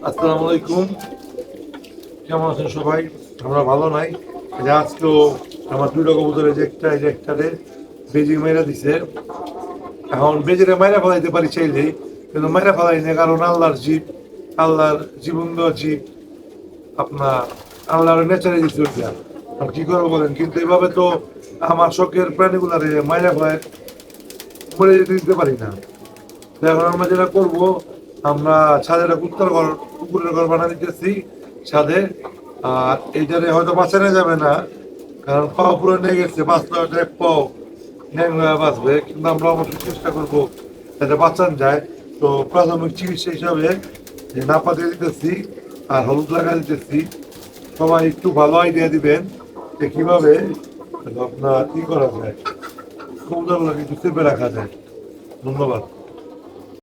আসসালামু আলাইকুম। কেমন আছেন সবাই? আমরা ভালো নাই। আজকেও আমার দুইটা কবুতর এই যে একটারে বেজি মাইরা দিছে। এখন বেজিরে মাইরা ফেলাইতে পারি চাইলেই, কিন্তু মাইরা ফেলাই না, কারণ আল্লাহর জীব, আল্লাহর জীবন দেওয়া জীব, আপনার আল্লাহর নেচারে দিচ্ছে ওইটা। আর কি করবো বলেন, কিন্তু এভাবে তো আমার শখের প্রাণীগুলারে মাইরা ফেলায় মরে যেতে দিতে পারি না। তো এখন আমরা যেটা করবো, আমরা ছাদে একটা কুকুরের ঘর বানা দিতেছি ছাদে। আর এইটারে হয়তো বাঁচানো যাবে না, কারণ পাও পুরো নিয়ে গেছে, বাঁচলে হয়তো এক পাও ন্যাং হয়ে বাঁচবে, কিন্তু আমরা অবশ্যই চেষ্টা করবো যাতে বাঁচান যায়। তো প্রাথমিক চিকিৎসা হিসাবে যে নাপা দিয়ে দিতেছি আর হলুদ লাগা দিতেছি। সবাই একটু ভালো আইডিয়া দিবেন যে কিভাবে আপনার কি করা যায়, কবুতরগুলোকে একটু চেপে রাখা যায়। ধন্যবাদ।